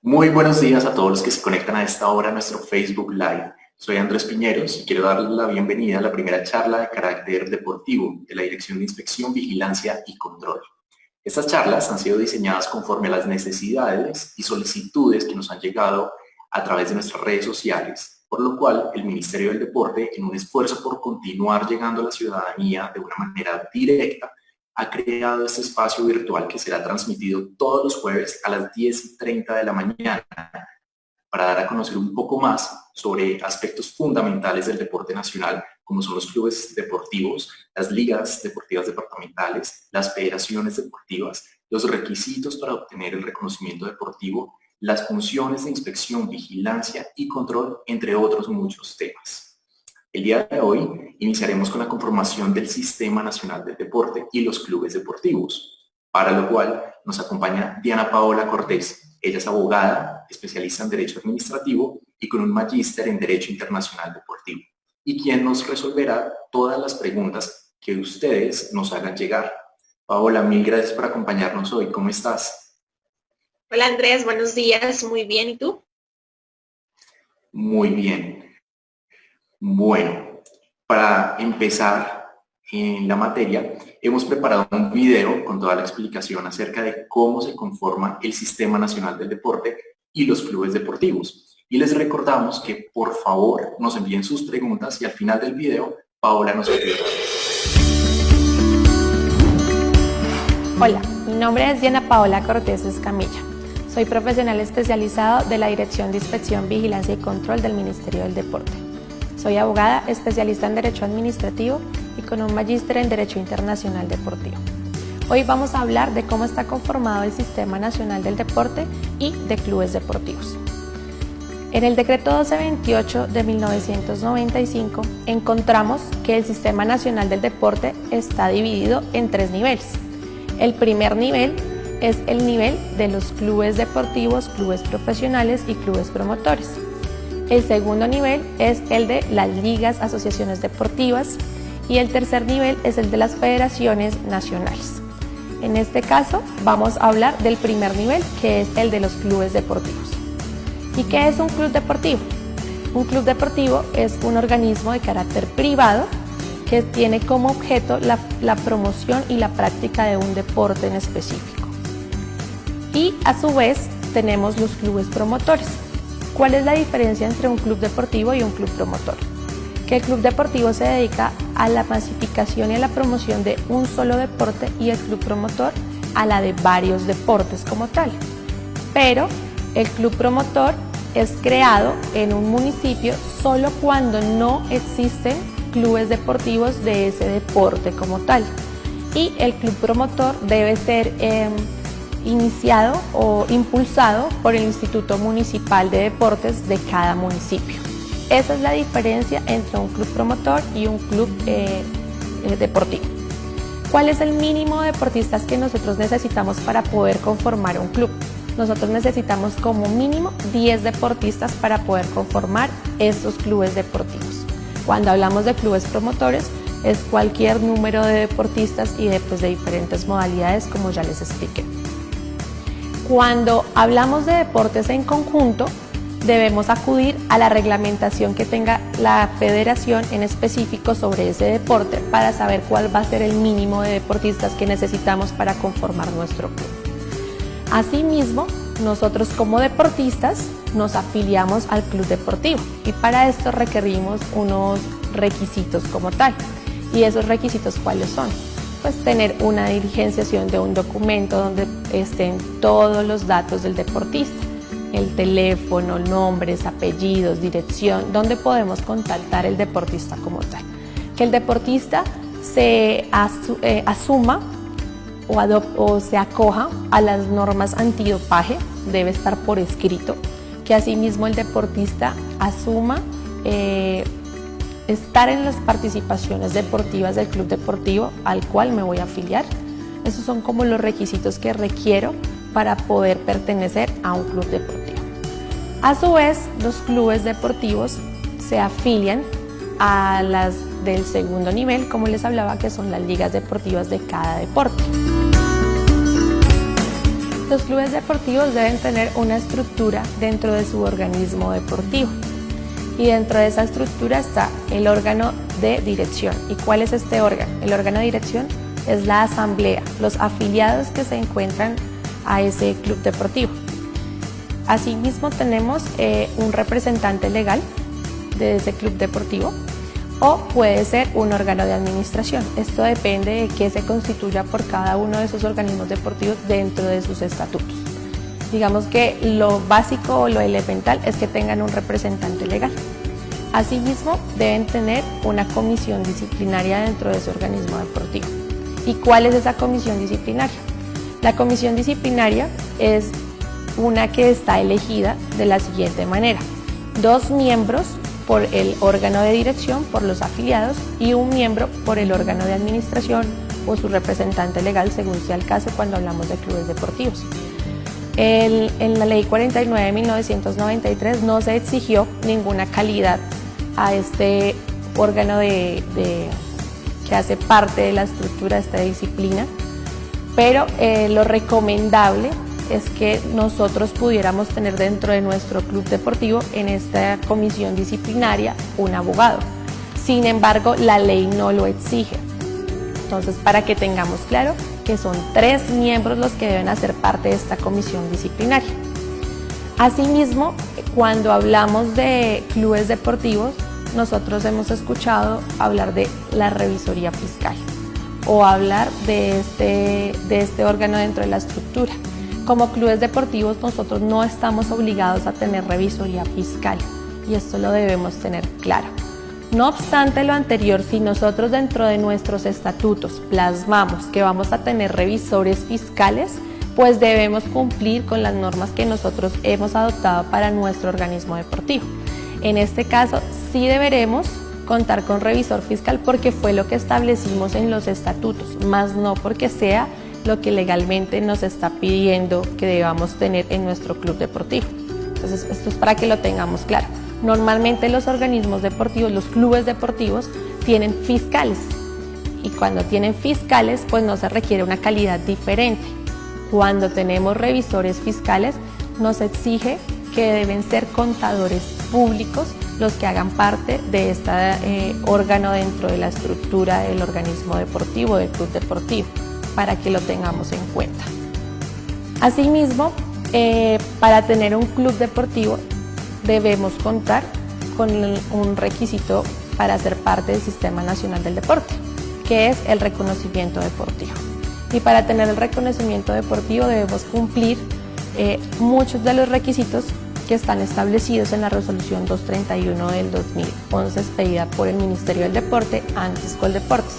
Muy buenos días a todos los que se conectan a esta hora a nuestro Facebook Live. Soy Andrés Piñeros y quiero darles la bienvenida a la primera charla de carácter deportivo de la Dirección de Inspección, Vigilancia y Control. Estas charlas han sido diseñadas conforme a las necesidades y solicitudes que nos han llegado a través de nuestras redes sociales, por lo cual el Ministerio del Deporte, en un esfuerzo por continuar llegando a la ciudadanía de una manera directa, ha creado este espacio virtual que será transmitido todos los jueves a las 10:30 de la mañana para dar a conocer un poco más sobre aspectos fundamentales del deporte nacional, como son los clubes deportivos, las ligas deportivas departamentales, las federaciones deportivas, los requisitos para obtener el reconocimiento deportivo, las funciones de inspección, vigilancia y control, entre otros muchos temas. El día de hoy iniciaremos con la conformación del Sistema Nacional del Deporte y los clubes deportivos, para lo cual nos acompaña Diana Paola Cortés. Ella es abogada, especialista en Derecho Administrativo y con un magíster en Derecho Internacional Deportivo, y quien nos resolverá todas las preguntas que ustedes nos hagan llegar. Paola, mil gracias por acompañarnos hoy. ¿Cómo estás? Hola Andrés, buenos días, muy bien, ¿y tú? Muy bien. Bueno, para empezar en la materia, hemos preparado un video con toda la explicación acerca de cómo se conforma el Sistema Nacional del Deporte y los clubes deportivos. Y les recordamos que por favor nos envíen sus preguntas y al final del video, Paola nos ayudará. Hola, mi nombre es Diana Paola Cortés Escamilla. Soy profesional especializado de la Dirección de Inspección, Vigilancia y Control del Ministerio del Deporte. Soy abogada, especialista en Derecho Administrativo y con un magíster en Derecho Internacional Deportivo. Hoy vamos a hablar de cómo está conformado el Sistema Nacional del Deporte y de clubes deportivos. En el Decreto 1228 de 1995 encontramos que el Sistema Nacional del Deporte está dividido en 3 niveles. El primer nivel es el nivel de los clubes deportivos, clubes profesionales y clubes promotores. El segundo nivel es el de las ligas, asociaciones deportivas, y el tercer nivel es el de las federaciones nacionales. En este caso vamos a hablar del primer nivel, que es el de los clubes deportivos. ¿Y qué es un club deportivo? Un club deportivo es un organismo de carácter privado que tiene como objeto la promoción y la práctica de un deporte en específico. Y a su vez tenemos los clubes promotores. ¿Cuál es la diferencia entre un club deportivo y un club promotor? Que el club deportivo se dedica a la masificación y a la promoción de un solo deporte y el club promotor a la de varios deportes como tal. Pero el club promotor es creado en un municipio solo cuando no existen clubes deportivos de ese deporte como tal. Y el club promotor debe ser iniciado o impulsado por el Instituto Municipal de Deportes de cada municipio. Esa es la diferencia entre un club promotor y un club deportivo. ¿Cuál es el mínimo de deportistas que nosotros necesitamos para poder conformar un club? Nosotros necesitamos como mínimo 10 deportistas para poder conformar estos clubes deportivos. Cuando hablamos de clubes promotores, es cualquier número de deportistas y de diferentes modalidades, como ya les expliqué. Cuando hablamos de deportes en conjunto, debemos acudir a la reglamentación que tenga la federación en específico sobre ese deporte para saber cuál va a ser el mínimo de deportistas que necesitamos para conformar nuestro club. Asimismo, nosotros como deportistas nos afiliamos al club deportivo y para esto requerimos unos requisitos como tal. ¿Y esos requisitos cuáles son? Pues tener una diligenciación de un documento donde estén todos los datos del deportista, el teléfono, nombres, apellidos, dirección, donde podemos contactar al deportista como tal. Que el deportista se asuma o se acoja a las normas antidopaje, debe estar por escrito, que asimismo el deportista asuma estar en las participaciones deportivas del club deportivo al cual me voy a afiliar. Esos son como los requisitos que requiero para poder pertenecer a un club deportivo. A su vez, los clubes deportivos se afilian a las del segundo nivel, como les hablaba, que son las ligas deportivas de cada deporte. Los clubes deportivos deben tener una estructura dentro de su organismo deportivo. Y dentro de esa estructura está el órgano de dirección. ¿Y cuál es este órgano? El órgano de dirección es la asamblea, los afiliados que se encuentran a ese club deportivo. Asimismo tenemos un representante legal de ese club deportivo o puede ser un órgano de administración. Esto depende de qué se constituya por cada uno de esos organismos deportivos dentro de sus estatutos. Digamos que lo básico o lo elemental es que tengan un representante legal. Asimismo, deben tener una comisión disciplinaria dentro de su organismo deportivo. ¿Y cuál es esa comisión disciplinaria? La comisión disciplinaria es una que está elegida de la siguiente manera: 2 miembros por el órgano de dirección, por los afiliados, y 1 miembro por el órgano de administración o su representante legal, según sea el caso cuando hablamos de clubes deportivos. En la Ley 49 de 1993 no se exigió ninguna calidad a este órgano que hace parte de la estructura de esta disciplina, pero lo recomendable es que nosotros pudiéramos tener dentro de nuestro club deportivo, en esta comisión disciplinaria, un abogado. Sin embargo, la ley no lo exige. Entonces, para que tengamos claro que son 3 miembros los que deben hacer parte de esta comisión disciplinaria. Asimismo, cuando hablamos de clubes deportivos, nosotros hemos escuchado hablar de la revisoría fiscal o hablar de este órgano dentro de la estructura. Como clubes deportivos nosotros no estamos obligados a tener revisoría fiscal y esto lo debemos tener claro. No obstante lo anterior, si nosotros dentro de nuestros estatutos plasmamos que vamos a tener revisores fiscales, pues debemos cumplir con las normas que nosotros hemos adoptado para nuestro organismo deportivo. En este caso sí deberemos contar con revisor fiscal porque fue lo que establecimos en los estatutos, más no porque sea lo que legalmente nos está pidiendo que debamos tener en nuestro club deportivo. Entonces, esto es para que lo tengamos claro. Normalmente los organismos deportivos, los clubes deportivos, tienen fiscales y cuando tienen fiscales, pues no se requiere una calidad diferente. Cuando tenemos revisores fiscales, nos exige que deben ser contadores públicos los que hagan parte de este órgano dentro de la estructura del organismo deportivo, del club deportivo, para que lo tengamos en cuenta. Asimismo, para tener un club deportivo debemos contar con un requisito para ser parte del Sistema Nacional del Deporte, que es el reconocimiento deportivo. Y para tener el reconocimiento deportivo debemos cumplir muchos de los requisitos que están establecidos en la Resolución 231 del 2011 expedida por el Ministerio del Deporte antes Coldeportes.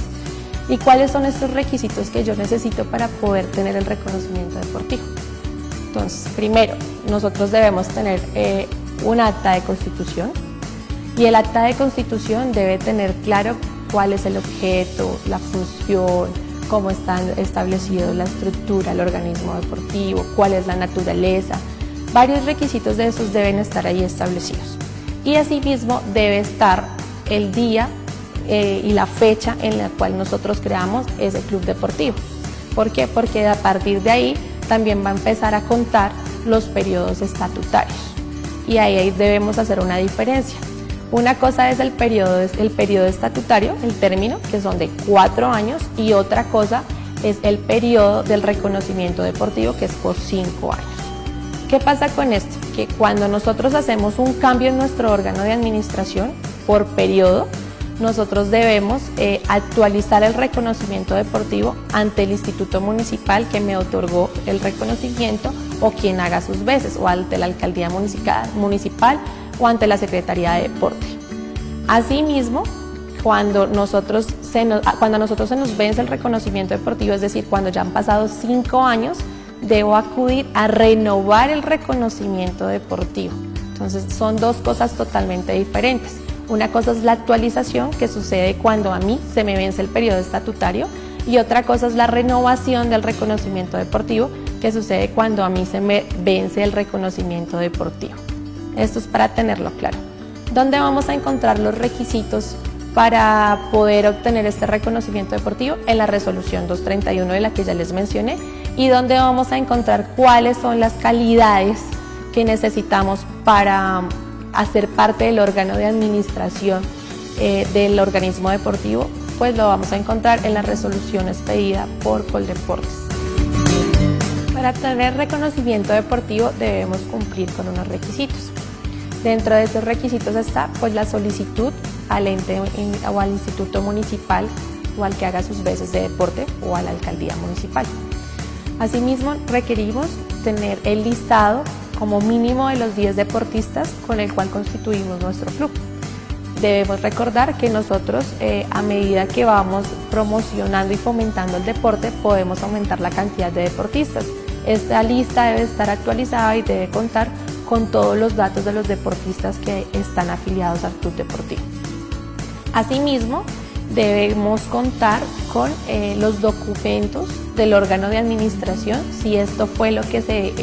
¿Y cuáles son estos requisitos que yo necesito para poder tener el reconocimiento deportivo? Entonces, primero, nosotros debemos tener un acta de constitución y el acta de constitución debe tener claro cuál es el objeto, la función, cómo está establecido la estructura, el organismo deportivo, cuál es la naturaleza. Varios requisitos de esos deben estar ahí establecidos. Y asimismo debe estar el día y la fecha en la cual nosotros creamos ese club deportivo. ¿Por qué? Porque a partir de ahí también va a empezar a contar los periodos estatutarios. Y ahí debemos hacer una diferencia. Una cosa es el periodo estatutario, el término, que son de 4 años, y otra cosa es el periodo del reconocimiento deportivo, que es por 5 años. ¿Qué pasa con esto? Que cuando nosotros hacemos un cambio en nuestro órgano de administración por periodo, nosotros debemos actualizar el reconocimiento deportivo ante el instituto municipal que me otorgó el reconocimiento o quien haga sus veces, o ante la alcaldía municipal o ante la Secretaría de Deporte. Asimismo, cuando a nosotros se nos vence el reconocimiento deportivo, es decir, cuando ya han pasado 5 años, debo acudir a renovar el reconocimiento deportivo. Entonces son 2 cosas totalmente diferentes. Una cosa es la actualización, que sucede cuando a mí se me vence el periodo estatutario, y otra cosa es la renovación del reconocimiento deportivo, que sucede cuando a mí se me vence el reconocimiento deportivo. Esto es para tenerlo claro. ¿Dónde vamos a encontrar los requisitos para poder obtener este reconocimiento deportivo? En la Resolución 231 de la que ya les mencioné, y donde vamos a encontrar cuáles son las calidades que necesitamos para hacer parte del órgano de administración del organismo deportivo, pues lo vamos a encontrar en la resolución expedida por Coldeportes. Para tener reconocimiento deportivo debemos cumplir con unos requisitos. Dentro de esos requisitos está pues la solicitud al ente o al instituto municipal o al que haga sus veces de deporte o a la alcaldía municipal. Asimismo, requerimos tener el listado como mínimo de los 10 deportistas con el cual constituimos nuestro club. Debemos recordar que nosotros, a medida que vamos promocionando y fomentando el deporte, podemos aumentar la cantidad de deportistas. Esta lista debe estar actualizada y debe contar con todos los datos de los deportistas que están afiliados al club deportivo. Asimismo, debemos contar con los documentos del órgano de administración, si esto fue lo que se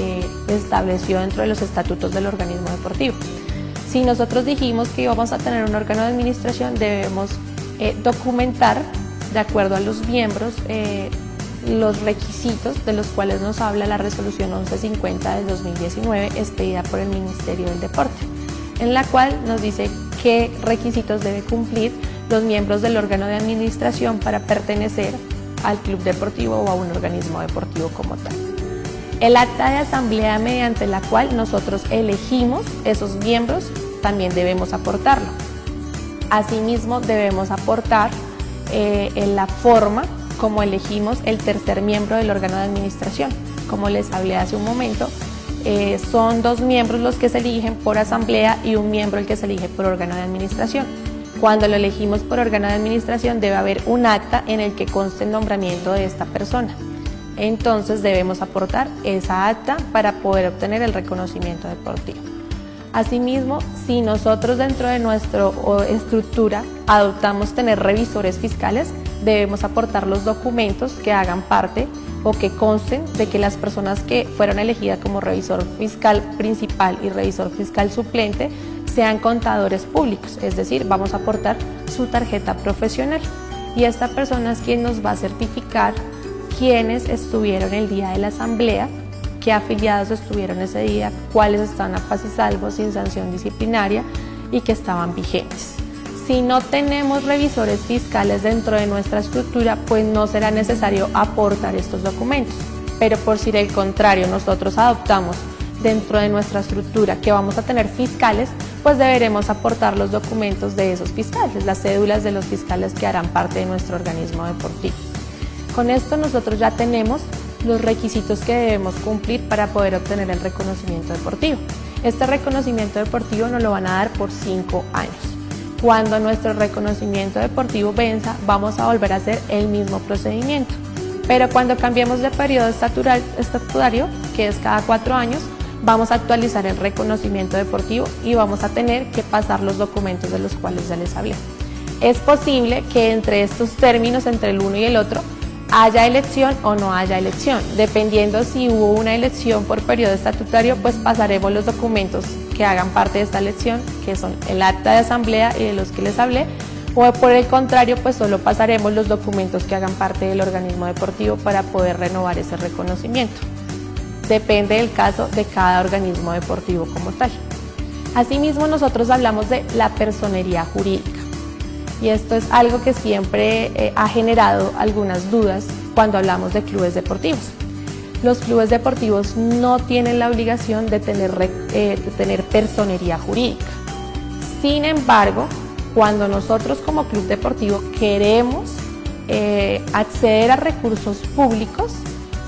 estableció dentro de los estatutos del organismo deportivo. Si nosotros dijimos que íbamos a tener un órgano de administración, debemos documentar, de acuerdo a los miembros, los requisitos de los cuales nos habla la resolución 1150 del 2019 expedida por el Ministerio del Deporte, en la cual nos dice qué requisitos debe cumplir los miembros del órgano de administración para pertenecer al club deportivo o a un organismo deportivo como tal. El acta de asamblea mediante la cual nosotros elegimos esos miembros también debemos aportarlo. Asimismo, debemos aportar en la forma como elegimos el tercer miembro del órgano de administración. Como les hablé hace un momento, son 2 miembros los que se eligen por asamblea y un miembro el que se elige por órgano de administración. Cuando lo elegimos por órgano de administración debe haber un acta en el que conste el nombramiento de esta persona. Entonces debemos aportar esa acta para poder obtener el reconocimiento deportivo. Asimismo, si nosotros dentro de nuestra estructura adoptamos tener revisores fiscales, debemos aportar los documentos que hagan parte o que consten de que las personas que fueron elegidas como revisor fiscal principal y revisor fiscal suplente sean contadores públicos, es decir, vamos a aportar su tarjeta profesional y esta persona es quien nos va a certificar quiénes estuvieron el día de la asamblea, qué afiliados estuvieron ese día, cuáles están a paz y salvo sin sanción disciplinaria y que estaban vigentes. Si no tenemos revisores fiscales dentro de nuestra estructura, pues no será necesario aportar estos documentos. Pero por si del contrario nosotros adoptamos dentro de nuestra estructura que vamos a tener fiscales, pues deberemos aportar los documentos de esos fiscales, las cédulas de los fiscales que harán parte de nuestro organismo deportivo. Con esto nosotros ya tenemos los requisitos que debemos cumplir para poder obtener el reconocimiento deportivo. Este reconocimiento deportivo nos lo van a dar por 5 años. Cuando nuestro reconocimiento deportivo venza, vamos a volver a hacer el mismo procedimiento. Pero cuando cambiemos de periodo estatutario, que es cada 4 años, vamos a actualizar el reconocimiento deportivo y vamos a tener que pasar los documentos de los cuales ya les hablé. Es posible que entre estos términos, entre el uno y el otro, haya elección o no haya elección. Dependiendo si hubo una elección por periodo estatutario, pues pasaremos los documentos que hagan parte de esta elección, que son el acta de asamblea y de los que les hablé, o por el contrario, pues solo pasaremos los documentos que hagan parte del organismo deportivo para poder renovar ese reconocimiento. Depende del caso de cada organismo deportivo como tal. Asimismo, nosotros hablamos de la personería jurídica. Y esto es algo que siempre ha generado algunas dudas cuando hablamos de clubes deportivos. Los clubes deportivos no tienen la obligación de tener personería jurídica. Sin embargo, cuando nosotros como club deportivo queremos acceder a recursos públicos,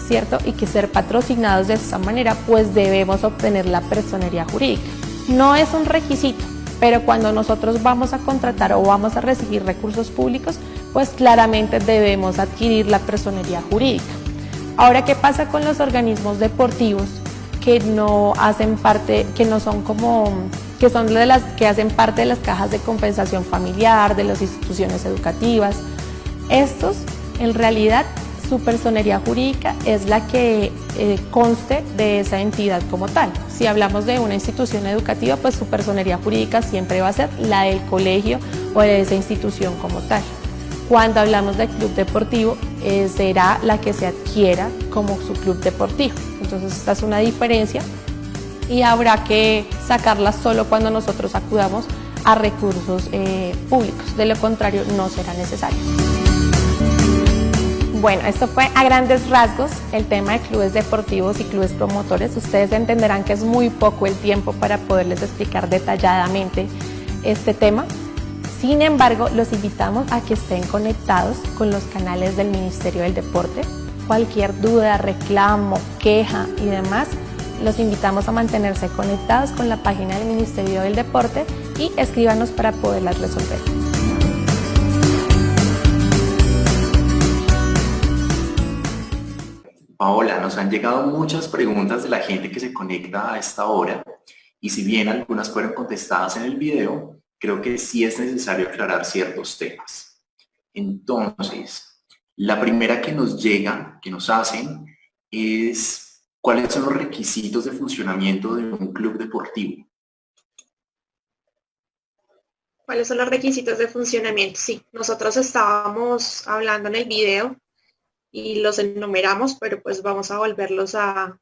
¿cierto? Y que ser patrocinados de esta manera, pues debemos obtener la personería jurídica. No es un requisito, pero cuando nosotros vamos a contratar o vamos a recibir recursos públicos, pues claramente debemos adquirir la personería jurídica. Ahora, ¿qué pasa con los organismos deportivos que no hacen parte, que son de las que hacen parte de las cajas de compensación familiar, de las instituciones educativas? Estos, en realidad, su personería jurídica es la que conste de esa entidad como tal. Si hablamos de una institución educativa, pues su personería jurídica siempre va a ser la del colegio o de esa institución como tal. Cuando hablamos de club deportivo, será la que se adquiera como su club deportivo. Entonces esta es una diferencia y habrá que sacarla solo cuando nosotros acudamos a recursos públicos. De lo contrario, no será necesario. Bueno, esto fue a grandes rasgos el tema de clubes deportivos y clubes promotores. Ustedes entenderán que es muy poco el tiempo para poderles explicar detalladamente este tema. Sin embargo, los invitamos a que estén conectados con los canales del Ministerio del Deporte. Cualquier duda, reclamo, queja y demás, los invitamos a mantenerse conectados con la página del Ministerio del Deporte y escríbanos para poderlas resolver. Paola, nos han llegado muchas preguntas de la gente que se conecta a esta hora y si bien algunas fueron contestadas en el video, creo que sí es necesario aclarar ciertos temas. Entonces, la primera que nos llega, que nos hacen, es ¿cuáles son los requisitos de funcionamiento de un club deportivo? ¿Cuáles son los requisitos de funcionamiento? Sí, nosotros estábamos hablando en el video y los enumeramos, pero pues vamos a volverlos a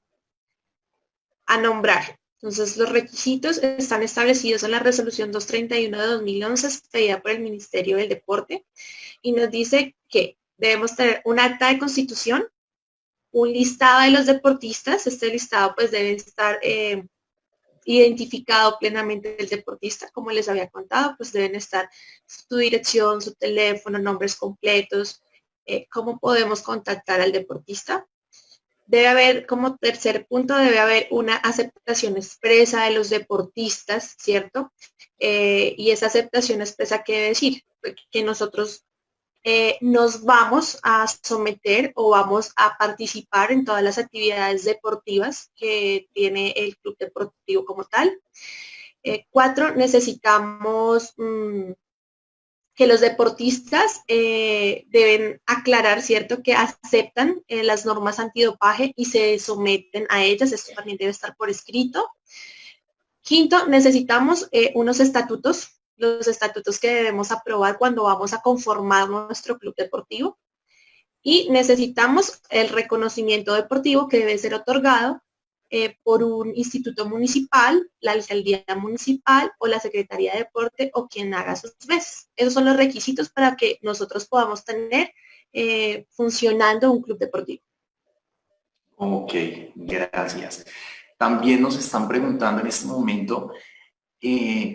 nombrar. Entonces, los requisitos están establecidos en la resolución 231 de 2011, expedida por el Ministerio del Deporte, y nos dice que debemos tener un acta de constitución, un listado de los deportistas. Este listado pues debe estar identificado plenamente el deportista, como les había contado, pues deben estar su dirección, su teléfono, nombres completos, cómo podemos contactar al deportista. Debe haber, como tercer punto, debe haber una aceptación expresa de los deportistas, ¿cierto? Y esa aceptación expresa, ¿qué debe decir? Que nosotros nos vamos a someter o vamos a participar en todas las actividades deportivas que tiene el club deportivo como tal. 4, necesitamos que los deportistas deben aclarar, ¿cierto?, que aceptan las normas antidopaje y se someten a ellas. Esto también debe estar por escrito. 5, necesitamos unos estatutos, los estatutos que debemos aprobar cuando vamos a conformar nuestro club deportivo. Y necesitamos el reconocimiento deportivo que debe ser otorgado por un instituto municipal, la alcaldía municipal o la Secretaría de Deporte o quien haga sus veces. Esos son los requisitos para que nosotros podamos tener funcionando un club deportivo. Ok, gracias. También nos están preguntando en este momento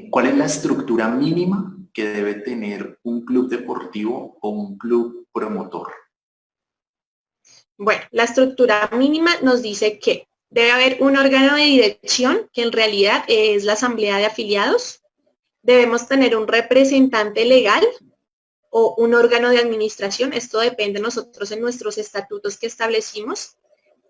¿cuál es la estructura mínima que debe tener un club deportivo o un club promotor? Bueno, la estructura mínima nos dice que debe haber un órgano de dirección, que en realidad es la asamblea de afiliados. Debemos tener un representante legal o un órgano de administración. Esto depende de nosotros en nuestros estatutos que establecimos,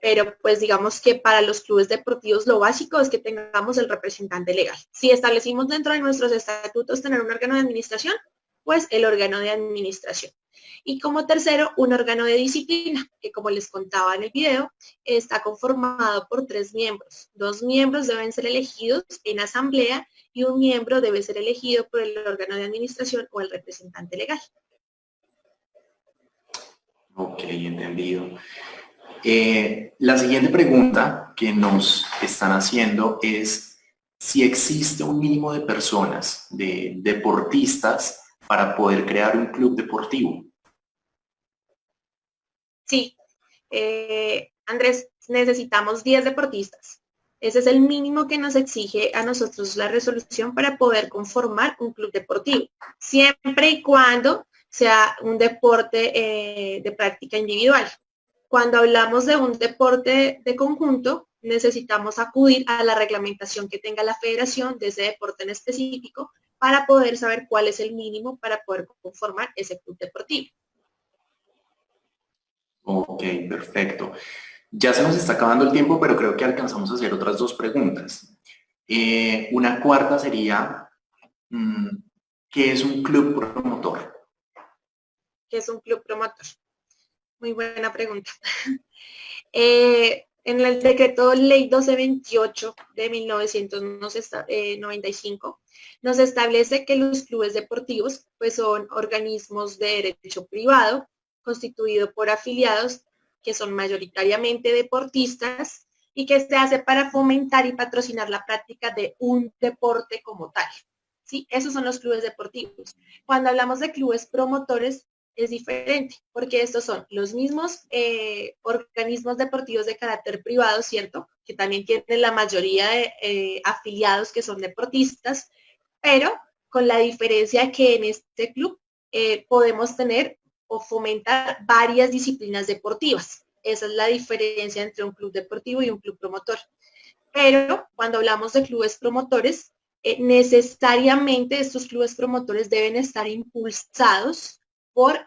pero pues digamos que para los clubes deportivos lo básico es que tengamos el representante legal. Si establecimos dentro de nuestros estatutos tener un órgano de administración, pues el órgano de administración. Y como tercero, un órgano de disciplina, que como les contaba en el video, está conformado por 3 miembros. 2 miembros deben ser elegidos en asamblea y un miembro debe ser elegido por el órgano de administración o el representante legal. Ok, entendido. La siguiente pregunta que nos están haciendo es si existe un mínimo de personas, de deportistas, para poder crear un club deportivo. Sí, Andrés, necesitamos 10 deportistas. Ese es el mínimo que nos exige a nosotros la resolución para poder conformar un club deportivo, siempre y cuando sea un deporte de práctica individual. Cuando hablamos de un deporte de conjunto, necesitamos acudir a la reglamentación que tenga la federación de ese deporte en específico para poder saber cuál es el mínimo para poder conformar ese club deportivo. Ok, perfecto. Ya se nos está acabando el tiempo, pero creo que alcanzamos a hacer otras 2 preguntas. Una cuarta sería, ¿qué es un club promotor? ¿Qué es un club promotor? Muy buena pregunta. En el decreto ley 1228 de 1995 nos establece que los clubes deportivos pues son organismos de derecho privado constituidos por afiliados que son mayoritariamente deportistas y que se hace para fomentar y patrocinar la práctica de un deporte como tal. ¿Sí? Esos son los clubes deportivos. Cuando hablamos de clubes promotores, es diferente, porque estos son los mismos organismos deportivos de carácter privado, ¿cierto? Que también tienen la mayoría de afiliados que son deportistas, pero con la diferencia que en este club podemos tener o fomentar varias disciplinas deportivas. Esa es la diferencia entre un club deportivo y un club promotor. Pero cuando hablamos de clubes promotores, necesariamente estos clubes promotores deben estar impulsados por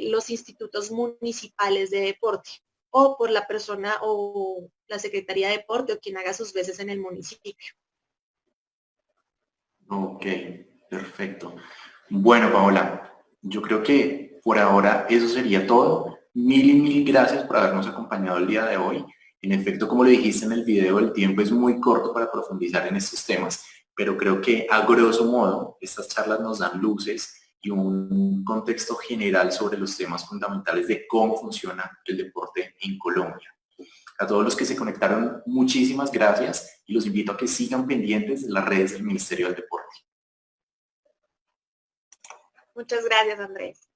los institutos municipales de deporte o por la persona o la Secretaría de Deporte o quien haga sus veces en el municipio. Ok, perfecto. Bueno, Paola, yo creo que por ahora eso sería todo. Mil y mil gracias por habernos acompañado el día de hoy. En efecto, como lo dijiste en el video, el tiempo es muy corto para profundizar en estos temas, pero creo que a grosso modo estas charlas nos dan luces y un contexto general sobre los temas fundamentales de cómo funciona el deporte en Colombia. A todos los que se conectaron, muchísimas gracias y los invito a que sigan pendientes de las redes del Ministerio del Deporte. Muchas gracias, Andrés.